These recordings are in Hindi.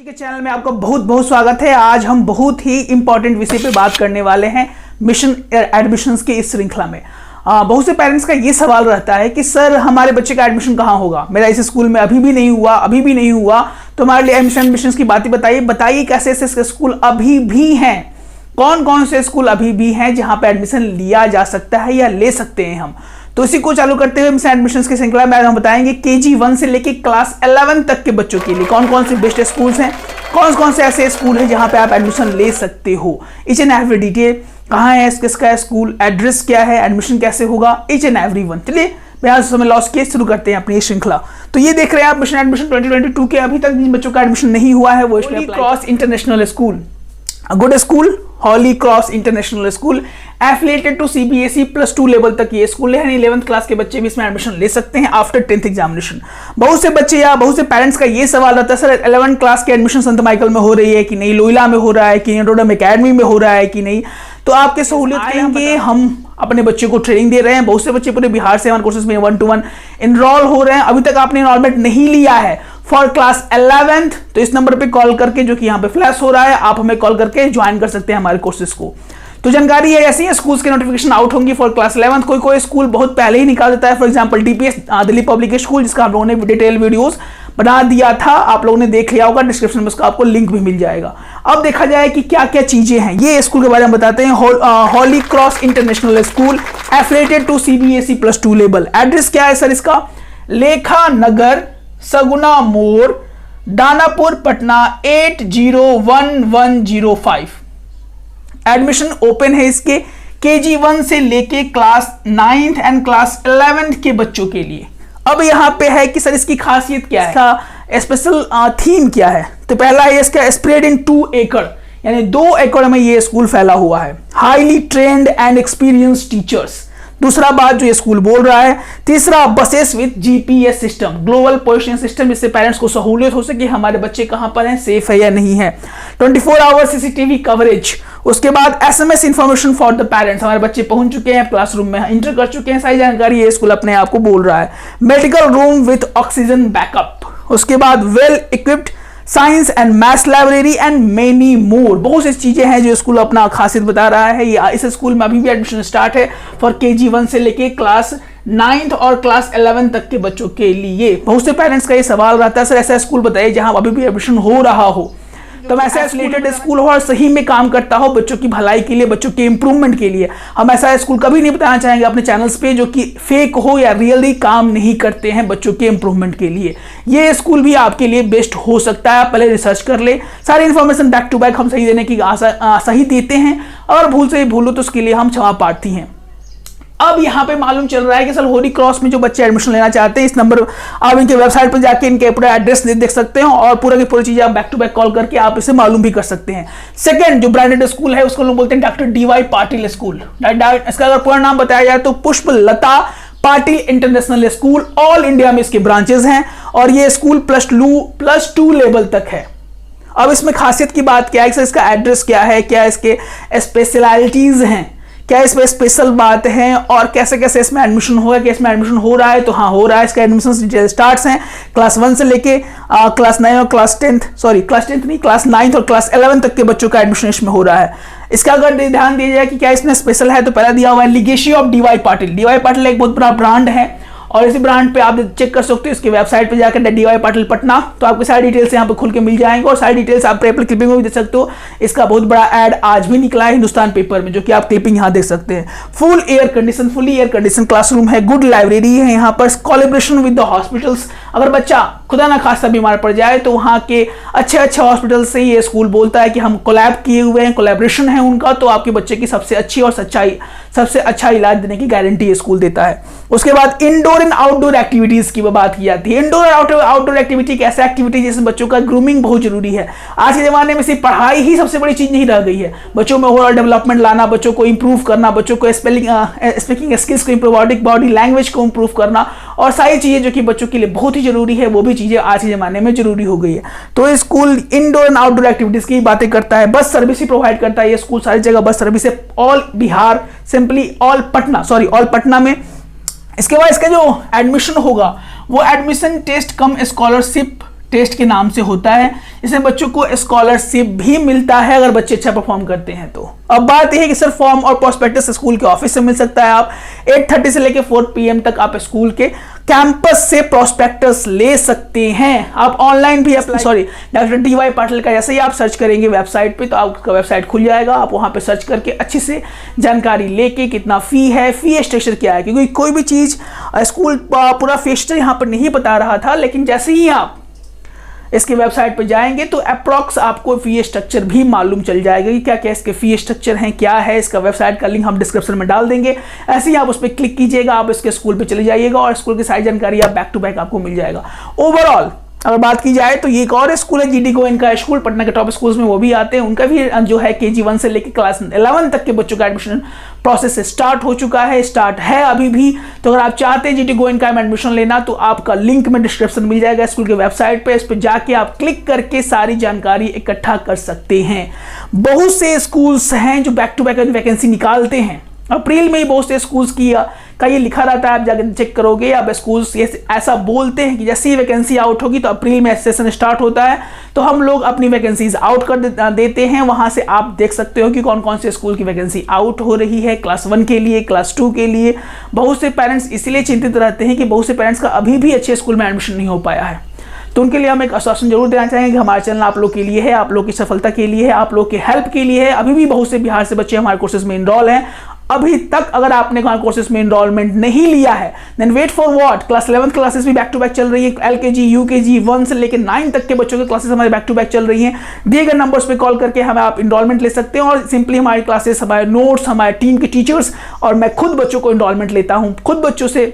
जी के चैनल में आपका बहुत बहुत स्वागत है। आज हम बहुत ही इंपॉर्टेंट विषय पे बात करने वाले हैं मिशन एडमिशंस की इस श्रृंखला में। बहुत से पेरेंट्स का ये सवाल रहता है कि सर हमारे बच्चे का एडमिशन कहाँ होगा, मेरा इस स्कूल में अभी भी नहीं हुआ, तो हमारे लिए एडमिशंस की बातें बताइए कैसे ऐसे स्कूल अभी भी हैं, कौन कौन से स्कूल अभी भी हैं जहां पे एडमिशन लिया जा सकता है या ले सकते हैं हम। तो इसी को चालू करते हुए मिशन एडमिशंस की श्रृंखला में आज हम बताएंगे केजी 1 से लेके क्लास 11 तक के बच्चों के लिए कौन कौन से बेस्ट स्कूल्स हैं, कौन कौन से ऐसे स्कूल हैं जहां पे आप एडमिशन ले सकते हो। ईच एंड एवरी डिटेल, कहाँ है, किसका है स्कूल, एड्रेस क्या है, एडमिशन कैसे होगा, ईच एंड एवरी वन। चलिए बिना समय लॉस किए शुरू करते हैं अपनी श्रृंखला। तो ये देख रहे हैं आप मिशन एडमिशन 2022 के अभी तक जिन बच्चों का एडमिशन नहीं हुआ है वो Holy Cross International School, good school, Holy Cross International School, affiliated to CBSE +2 level तक ये स्कूल है, यानी 11th क्लास के बच्चे भी इसमें एडमिशन ले सकते हैं आफ्टर 10th एग्जामिनेशन। बहुत से बच्चे या बहुत से पेरेंट्स का ये सवाल रहता है सर 11th क्लास के एडमिशन संत माइकल में हो रही है कि नहीं, लोहिला में हो रहा है कि नहीं, रोडम एकेडमी में हो रहा है कि नहीं। तो आपके सहूलियत के लिए हम अपने बच्चे को ट्रेनिंग दे रहे हैं। बहुत से बच्चे पूरे बिहार से हमारे कोर्सेज में 1-to-1 इनरोल हो रहे हैं। अभी तक आपने इनरोलमेंट नहीं लिया है फॉर क्लास 11th तो इस नंबर पे कॉल करके, जो कि यहाँ पे फ्लैश हो रहा है, आप हमें कॉल करके ज्वाइन कर सकते हैं हमारे कोर्सेज को। तो जानकारी है ऐसी है, स्कूल्स के नोटिफिकेशन आउट होंगी फॉर क्लास 11th। कोई स्कूल बहुत पहले ही निकाल देता है, for example DPS Delhi public school, जिसका आप लोगों ने डिटेल वीडियोस बना दिया था, आप लोगों ने देख लिया होगा, डिस्क्रिप्शन में उसका आपको लिंक भी मिल जाएगा। अब देखा जाए कि क्या क्या चीजें हैं, ये स्कूल के बारे में बताते हैं। Holy Cross International School, affiliated to CBSE +2 level. Address क्या है सर इसका, लेखा नगर, सगुना मोड़, दानापुर, पटना 801105। एडमिशन ओपन है इसके केजी 1 से लेके class 9th and class 11th के बच्चों के लिए। अब यहां पे है कि सर इसकी खासियत क्या है, इसका स्पेशल थीम क्या है। तो पहला है इसका स्प्रेड इन 2 एकड़, यानी 2 एकड़ में ये स्कूल फैला हुआ है। Highly trend and experience teachers, दूसरा बात जो ये स्कूल बोल रहा है। तीसरा, buses with GPS system, global positioning system, जिससे पेरेंट्स को सहूलियत हो सके हमारे बच्चे कहां पर हैं, सेफ है या नहीं है। 24 आवर सीसीटीवी कवरेज। उसके बाद SMS information for the parents, हमारे बच्चे पहुंच चुके हैं, क्लासरूम में इंटर कर चुके हैं, सारी जानकारी ये स्कूल अपने आप को बोल रहा है। Medical room with oxygen backup. उसके बाद well equipped science and maths library and many more. बहुत सी चीजें हैं जो स्कूल अपना खासियत बता रहा है। ये इस स्कूल में अभी भी एडमिशन स्टार्ट है फॉर केजी 1 से लेके क्लास 9th और क्लास 11 तक के बच्चों के लिए। बहुत से पेरेंट्स का ये सवाल रहता है सर ऐसा स्कूल बताइए जहां अभी भी एडमिशन हो रहा हो, तो ऐसा एफिलिएटेड स्कूल हो और सही में काम करता हो बच्चों की भलाई के लिए, बच्चों के इंप्रूवमेंट के लिए। हम ऐसा स्कूल कभी नहीं बताना चाहेंगे अपने चैनल्स पे जो कि फेक हो या रियली काम नहीं करते हैं बच्चों के इंप्रूवमेंट के लिए। ये स्कूल भी आपके लिए बेस्ट हो सकता है, पहले रिसर्च कर ले, सारी इन्फॉर्मेशन बैक टू बैक हम सही देने की सही देते हैं, और भूल से भूलो तो उसके लिए हम क्षमा प्रार्थी हैं। अब यहाँ पे मालूम चल रहा है कि सर होली क्रॉस में जो बच्चे एडमिशन लेना चाहते हैं, इस नंबर आप इनके वेबसाइट पर जाके इनके पूरा एड्रेस देख सकते हैं और पूरा की पूरी चीजें आप बैक टू बैक कॉल करके आप इसे मालूम भी कर सकते हैं। सेकंड जो ब्रांडेड स्कूल है उसको लोग बोलते हैं डॉक्टर डीवाई पाटिल स्कूल। इसका अगर पूरा नाम बताया जाए तो Pushpalata Patil international school. All India में इसके ब्रांचेस हैं और ये स्कूल +2 लेवल तक है। अब इसमें खासियत की बात क्या है, इसका एड्रेस क्या है, क्या इसके स्पेशलिटीज हैं, क्या इसमें स्पेशल बात है, और कैसे कैसे इसमें एडमिशन होगा, कि इसमें एडमिशन हो रहा है तो हाँ हो रहा है। इसका एडमिशन डिटेल स्टार्ट्स हैं क्लास 1 से लेके क्लास 9 और क्लास 9th और क्लास 11 तक के बच्चों का एडमिशन इसमें हो रहा है। इसका अगर ध्यान दिया जाए कि क्या इसमें स्पेशल है तो पहला दिया हुआ है legacy of DY Patil. DY Patil एक बहुत बड़ा ब्रांड है और इसी ब्रांड पे आप चेक कर सकते हो इसके वेबसाइट पे जाकर डीवाई पाटिल पटना, तो आपको सारी डिटेल्स यहाँ पे खुल के मिल जाएंगे और सारी डिटेल्स आप पेपर क्लिपिंग में भी देख सकते हो। इसका बहुत बड़ा ऐड आज भी निकला है हिंदुस्तान पेपर में, जो कि आप क्लिपिंग यहाँ देख सकते हैं। फुली एयर कंडीशन क्लासरूम है, गुड लाइब्रेरी है यहाँ पर, कोलैबोरेशन विद द हॉस्पिटल्स। अगर बच्चा खुदा ना खास्ता बीमार पड़ जाए तो वहाँ के अच्छे हॉस्पिटल से ये स्कूल बोलता है कि हम कोलैब किए हुए हैं, कोलैबोरेशन है उनका, तो आपके बच्चे की सबसे अच्छी और सबसे अच्छा इलाज देने की गारंटी ये स्कूल देता है। उसके बाद इंडोर एंड आउटडोर एक्टिविटीज की बात की जाती है। इंडोर और आउटडोर एक्टिविटी एक ऐसा एक्टिविटी जिसमें बच्चों का ग्रूमिंग बहुत जरूरी है। आज के जमाने में सिर्फ पढ़ाई ही सबसे बड़ी चीज नहीं रह गई है, बच्चों में ओवरऑल डेवलपमेंट लाना, बच्चों को इंप्रूव करना, बच्चों को स्पीकिंग स्किल्स को इंप्रूव, बॉडी लैंग्वेज को इंप्रूव करना, और सारी चीजें जो कि बच्चों के लिए बहुत ही जरूरी है, वो भी चीजें आज के जमाने में जरूरी हो गई है। तो school indoor and outdoor activities की बातें करता है, बस सर्विस ही प्रोवाइड करता है ये स्कूल, सारी जगह बस सर्विस है। All Bihar, simply all Patna में। इसके बाद इसका जो एडमिशन होगा वो admission test cum scholarship test के नाम से होता है, इसमें बच्चों को स्कॉलरशिप भी मिलता है अगर बच्चे अच्छा परफॉर्म करते हैं तो। अब बात यह है कि सर फॉर्म और प्रोस्पेक्टस स्कूल के ऑफिस से मिल सकता है। आप 8:30 से लेकर 4 PM तक आप स्कूल के कैंपस से प्रोस्पेक्टस ले सकते हैं। आप ऑनलाइन भी डॉक्टर DY पाटिल का जैसे ही आप सर्च करेंगे वेबसाइट पे तो आपका वेबसाइट खुल जाएगा। आप वहां पे सर्च करके अच्छे से जानकारी लेके कितना फी है, फी स्ट्रक्चर क्या है, क्योंकि कोई भी चीज स्कूल पूरा फी स्ट्रक्चर यहाँ पर नहीं बता रहा था, लेकिन जैसे ही आप इसके वेबसाइट पर जाएंगे तो अप्रॉक्स आपको फी स्ट्रक्चर भी मालूम चल जाएगा कि क्या क्या इसके फी स्ट्रक्चर हैं, क्या है। इसका वेबसाइट का लिंक हम डिस्क्रिप्शन में डाल देंगे, ऐसे ही आप उस पर क्लिक कीजिएगा, आप इसके स्कूल पे चले जाइएगा और स्कूल की सारी जानकारी आप बैक टू बैक आपको मिल जाएगा। ओवरऑल अगर बात की जाए तो ये एक और स्कूल है GD गोयन का स्कूल, पटना के टॉप स्कूल्स में वो भी आते हैं। उनका भी जो है KG1 से लेकर क्लास 11 तक के बच्चों का एडमिशन प्रोसेस स्टार्ट हो चुका है, स्टार्ट है अभी भी। तो अगर आप चाहते हैं GD गोयन का एडमिशन लेना तो आपका लिंक में डिस्क्रिप्शन मिल जाएगा स्कूल के वेबसाइट पे, इस पर जाके आप क्लिक करके सारी जानकारी इकट्ठा कर सकते हैं। बहुत से स्कूल्स हैं जो बैक टू बैक वैकेंसी निकालते हैं। अप्रैल में ही बहुत से स्कूल्स का ये लिखा रहता है, आप जाकर चेक करोगे। अब स्कूल्स ये ऐसा बोलते हैं कि जैसे ही वैकेंसी आउट होगी तो अप्रैल में सेशन स्टार्ट होता है तो हम लोग अपनी वैकेंसीज आउट कर देते हैं। वहां से आप देख सकते हो कि कौन कौन से स्कूल की वैकेंसी आउट हो रही है क्लास 1 के लिए, क्लास 2 के लिए। बहुत से पेरेंट्स इसलिए चिंतित रहते हैं कि बहुत से पेरेंट्स का अभी भी अच्छे स्कूल में एडमिशन नहीं हो पाया है। तो उनके लिए हम एक आश्वासन जरूर देना चाहेंगे कि हमारा चैनल आप लोग के लिए है, आप लोग की सफलता के लिए है, आप लोग के हेल्प के लिए है। अभी भी बहुत से बिहार से बच्चे हमारे कोर्सेज में इनरोल हैं। अभी तक अगर आपने हमारे कोर्सेज में इनरोलमेंट नहीं लिया है then wait for what, class 11 classes भी बैक टू बैक चल रही है। LKG UKG 1 से लेकर 9 तक के बच्चों की क्लासेस हमारे बैक टू बैक चल रही हैं। दिए गए नंबर्स पे कॉल करके हमें आप इनरोलमेंट ले सकते हैं और सिंपली हमारी क्लासेस, हमारे नोट्स, हमारे टीम के टीचर्स और मैं खुद बच्चों को इनरोलमेंट लेता हूं, खुद बच्चों से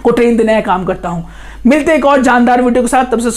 को ट्रेन देने का काम करता हूं। मिलते हैं एक और जानदार वीडियो के साथ, तब से